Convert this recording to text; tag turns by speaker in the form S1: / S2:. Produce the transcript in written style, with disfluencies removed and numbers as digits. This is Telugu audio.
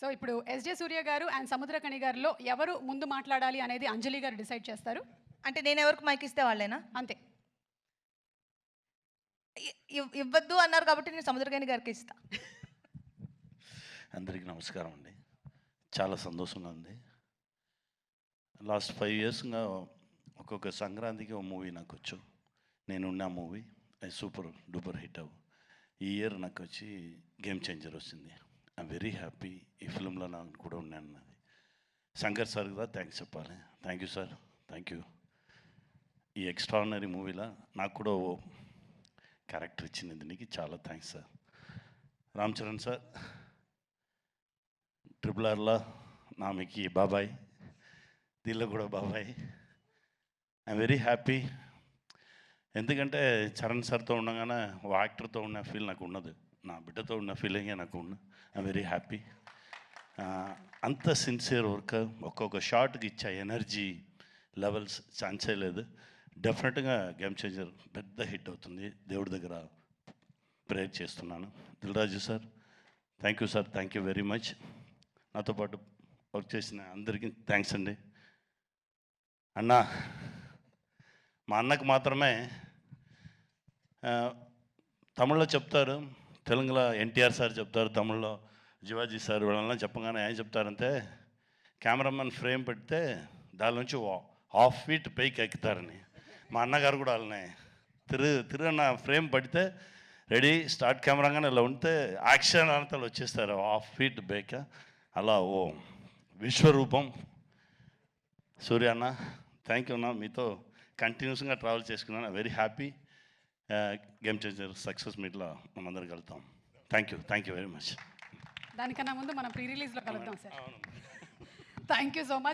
S1: సో ఇప్పుడు ఎస్జే సూర్య గారు అండ్ సముద్రకణి గారిలో ఎవరు ముందు మాట్లాడాలి అనేది అంజలి గారు డిసైడ్ చేస్తారు.
S2: అంటే నేను ఎవరికి మైక్ ఇస్తే వాళ్ళేనా?
S1: అంతే.
S2: ఇవ్వద్దు అన్నారు కాబట్టి నేను సముద్రకని గారికి ఇస్తా.
S3: అందరికీ నమస్కారం అండి. చాలా సంతోషంగా ఉంది. లాస్ట్ 5 ఇయర్స్గా ఒక్కొక్క సంక్రాంతికి ఒక మూవీ నాకు వచ్చు. నేనున్న మూవీ అది సూపర్ డూపర్ హిట్ అవ్వు. ఈ ఇయర్ నాకు వచ్చి గేమ్ చేంజర్ వచ్చింది. I'm very happy. ఈ ఫిల్మ్లో నాకు కూడా ఉన్నాను. అది శంకర్ సార్ కూడా థ్యాంక్స్ చెప్పాలి. Thank you sir, thank you. ఈ ఎక్స్ట్రాడినరీ మూవీలో నాకు కూడా ఓ క్యారెక్టర్ ఇచ్చింది. దీనికి చాలా thanks sir. Ram Charan sir, RRRలో నామికి బాబాయ్, దీనిలో కూడా బాబాయ్. I'm very happy. ఎందుకంటే చరణ్ సార్తో ఉండగానే ఓ యాక్టర్తో ఉన్న ఫీల్ నాకు ఉన్నది. నా బిడ్డతో ఉన్న ఫీలింగే నాకు ఉన్న. I'm very happy. అంత సిన్సియర్ వర్క్, ఒక్కొక్క షాట్కి ఇచ్చే ఎనర్జీ లెవెల్స్ ఛాన్సే లేదు. డెఫినెట్గా గేమ్ చేంజర్ పెద్ద హిట్ అవుతుంది. దేవుడి దగ్గర ప్రేయర్ చేస్తున్నాను. Dil Raju sir, thank you sir, thank you very much. నాతో పాటు వర్క్ చేసిన అందరికీ థ్యాంక్స్ అండి. అన్నా, మా అన్నకు మాత్రమే తమిళ్లో చెప్తారు, తెలుగులో ఎన్టీఆర్ సార్ చెప్తారు, తమిళ్లో శివాజీ సార్ వీళ్ళని చెప్పగానే ఏం చెప్తారంటే కెమెరామెన్ ఫ్రేమ్ పెడితే దాని నుంచి 1/2 ఫీట్ పైకి ఎక్కుతారని. మా అన్నగారు కూడా వాళ్ళని తిరుగన్న ఫ్రేమ్ పడితే రెడీ స్టార్ట్ కెమెరాగానే ఇలా ఉంటే యాక్షన్ అంతా వచ్చేస్తారు 1/2 ఫీట్ బైక్. అలా ఓ విశ్వరూపం సూర్య అన్న. థ్యాంక్ యూ అన్న. మీతో కంటిన్యూస్గా ట్రావెల్ చేసుకున్నాను. Very happy. Game changer success మీట్లో మనందరం కలుద్దాం. Thank you very much.
S1: దానికన్నా ముందు మనం ప్రీ రిలీజ్లో కలుద్దాం sir. Thank you so much.